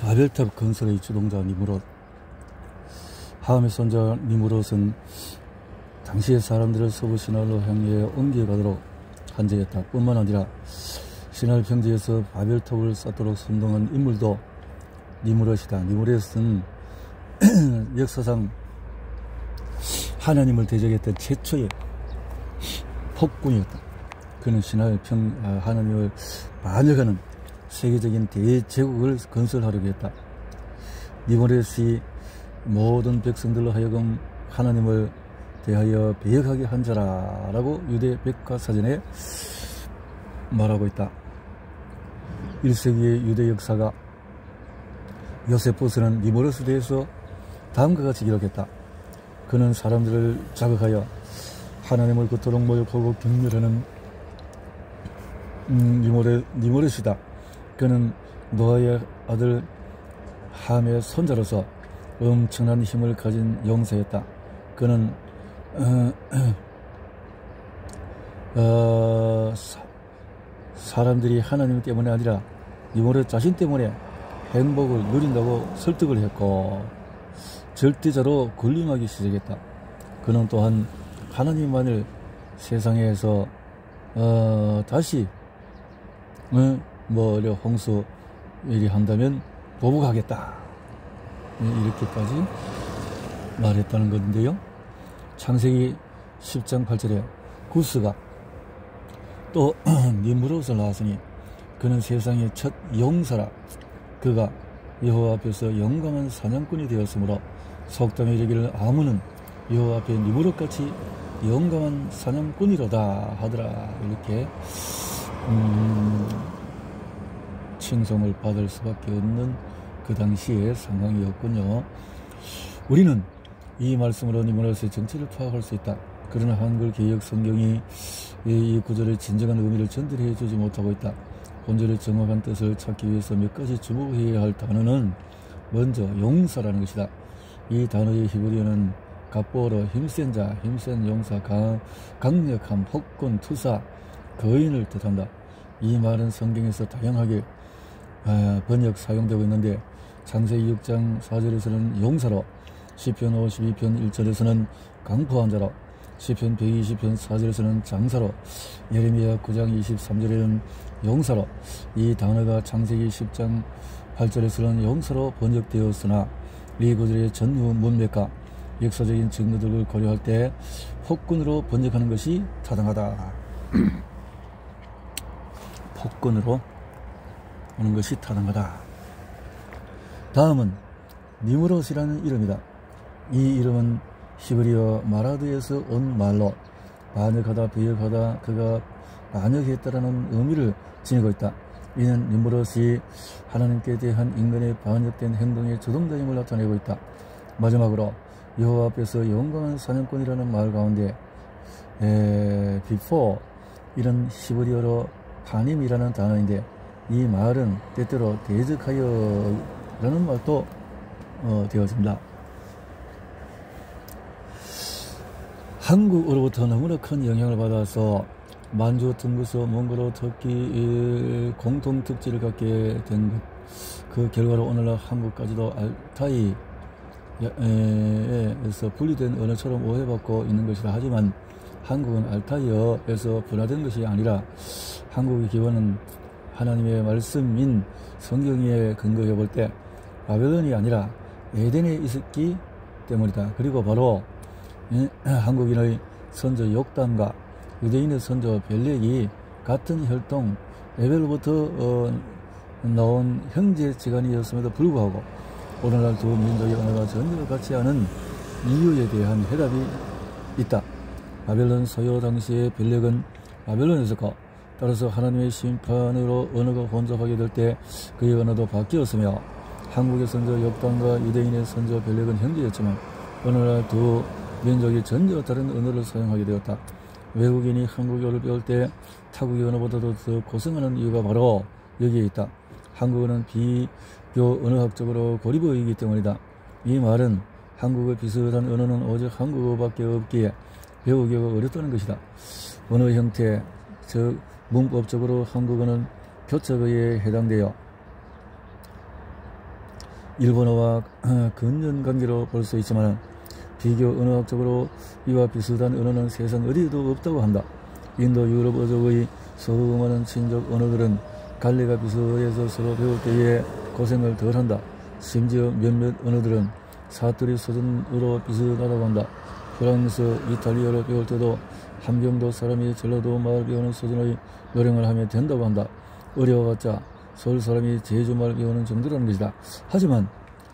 바벨탑 건설의 주동자 니무롯. 함의 손자 니무롯은 당시의 사람들을 서부 시날로 향해 옮겨가도록 한정했다. 뿐만 아니라 시날 평지에서 바벨탑을 쌓도록 선동한 인물도 니무롯이다. 니무롯은 역사상 하나님을 대적했던 최초의 폭군이었다. 그는 하나님을 반역하는 세계적인 대제국을 건설하려고 했다. 니무롯이 모든 백성들로 하여금 하나님을 대하여 배역하게 한 자라고 유대 백과사전에 말하고 있다. 1세기의 유대 역사가 요세포스는 니무롯에 대해서 다음과 같이 기록했다. 그는 사람들을 자극하여 하나님을 그토록 모욕하고 경멸하는 니무롯이다. 그는 노아의 아들 함의 손자로서 엄청난 힘을 가진 용사였다. 그는 사람들이 하나님 때문에 아니라 니무롯 자신 때문에 행복을 누린다고 설득을 했고 절대자로 군림하기 시작했다. 그는 또한 하나님만을 세상에서 다시 홍수 일이 한다면 보복하겠다, 이렇게까지 말했다는 건데요. 창세기 10장 8절에 구스가 또 니무롯을 낳았으니 그는 세상의 첫 용사라. 그가 여호와 앞에서 영광한 사냥꾼이 되었으므로 속담에 이르기를 아무는 여호와 앞에 니무롯같이 영광한 사냥꾼이로다 하더라. 이렇게 칭송을 받을 수밖에 없는 그 당시의 상황이었군요. 우리는 이 말씀으로 니무롯의 정체를 파악할 수 있다. 그러나 한글 개역 성경이 이 구절의 진정한 의미를 전달해 주지 못하고 있다. 본절의 정확한 뜻을 찾기 위해서 몇 가지 주목해야 할 단어는 먼저 용사라는 것이다. 이 단어의 히브리어는 갑보로 힘센 자, 힘센 용사, 강력함, 폭군, 투사, 거인을 뜻한다. 이 말은 성경에서 다양하게 번역 사용되고 있는데 창세기 6장 4절에서는 용사로, 시편 52편 1절에서는 강포한 자로, 시편 120편 4절에서는 장사로, 예레미야 9장 23절에는 용사로, 이 단어가 창세기 10장 8절에서는 용사로 번역되었으나 이 구절의 전후 문맥과 역사적인 증거들을 고려할 때 폭군으로 번역하는 것이 타당하다. 폭군으로 오는 것이 타당하다. 다음은 니무롯이라는 이름이다. 이 이름은 히브리어 마라드에서 온 말로 반역하다, 배역하다, 그가 반역했다라는 의미를 지니고 있다. 이는 니무롯이 하나님께 대한 인간의 반역된 행동의 주동자임을 나타내고 있다. 마지막으로 여호와 앞에서 영광한 사냥꾼이라는 말 가운데 before 이런 히브리어로 파님이라는 단어인데 이 말은 때때로 대적하여 라는 말도 되어집니다. 한국으로부터 너무나 큰 영향을 받아서 만주, 등구서, 몽골어, 터키 공통 특질을 갖게 된 것, 그 결과로 오늘날 한국까지도 알타이에서 분리된 언어처럼 오해받고 있는 것이라. 하지만 한국은 알타이어에서 분화된 것이 아니라 한국의 기원은 하나님의 말씀인 성경에 근거해 볼 때 바벨론이 아니라 에덴에 있었기 때문이다. 그리고 바로 한국인의 선조 욕단과 유대인의 선조 벨렉이 같은 혈통 에벨로부터 나온 형제지간이었음에도 불구하고 오늘날 두 민족의 언어가 전혀 같지 않은 이유에 대한 해답이 있다. 바벨론 소요 당시에 벨렉은 바벨론에 있었고 따라서 하나님의 심판으로 언어가 혼잡하게 될 때 그의 언어도 바뀌었으며 한국의 선조 욕단과 유대인의 선조 벨렉은 형제였지만 오늘날 두 민족이 전혀 다른 언어를 사용하게 되었다. 외국인이 한국어를 배울 때 타국의 언어보다도 더 고생하는 이유가 바로 여기에 있다. 한국어는 비교 언어학적으로 고립어이기 때문이다. 이 말은 한국어 비슷한 언어는 오직 한국어밖에 없기에 배우기가 어렵다는 것이다. 언어 형태, 즉 문법적으로 한국어는 교착어에 해당되어 일본어와 근년 관계로 볼 수 있지만 비교 언어학적으로 이와 비슷한 언어는 세상 어디에도 없다고 한다. 인도 유럽 어족의 수많은 친족 언어들은 갈래가 비슷해서 서로 배울 때에 고생을 덜한다. 심지어 몇몇 언어들은 사투리 수준으로 비슷하다고 한다. 프랑스, 이탈리아로 배울 때도 함경도 사람이 전라도 말 배우는 수준의 요령을 하면 된다고 한다. 어려워봤자 서울 사람이 제주말 배우는 정도라는 것이다. 하지만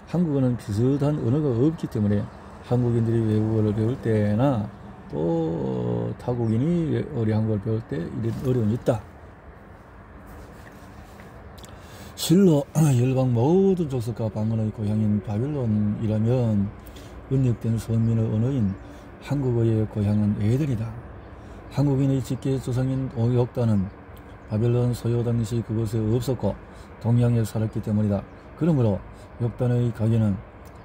한국어는 비슷한 언어가 없기 때문에 한국인들이 외국어를 배울 때나 또 타국인이 우리 한국어를 배울 때 이런 어려움이 있다. 실로 열방 모든 족속과 방언의 고향인 바벨론이라면 은닉된 선민의 언어인 한국어의 고향은 에덴이다. 한국인의 직계 조상인 욕단은 바벨론 소요 당시 그곳에 없었고 동양에 살았기 때문이다. 그러므로 욕단의 가계는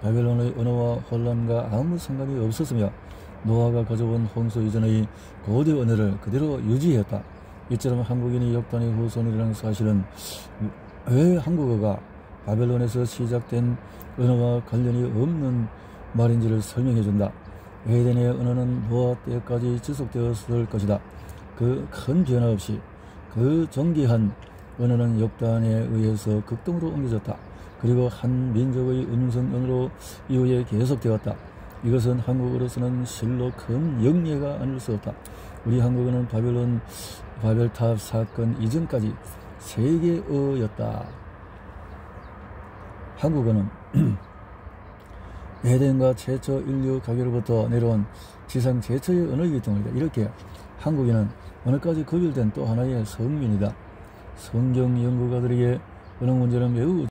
바벨론의 언어와 혼란과 아무 상관이 없었으며 노아가 가져온 홍수 이전의 고대 언어를 그대로 유지했다. 이처럼 한국인이 욕단의 후손이라는 사실은 왜 한국어가 바벨론에서 시작된 언어와 관련이 없는 말인지를 설명해준다. 에덴의 언어는 노아 때까지 지속되었을 것이다. 그 큰 변화 없이 그 정기한 언어는 욕단에 의해서 극동으로 옮겨졌다. 그리고 한 민족의 음성언어로 이후에 계속되었다. 이것은 한국어로서는 실로 큰 영예가 아닐 수 없다. 우리 한국어는 바벨탑 사건 이전까지 세계어였다. 한국어는 에덴과 최초 인류 가계로부터 내려온 지상 최초의 언어이기 때문이다. 이렇게 한국인은 언어까지 구별된 또 하나의 성민이다. 성경 연구가들에게 언어 문제는 매우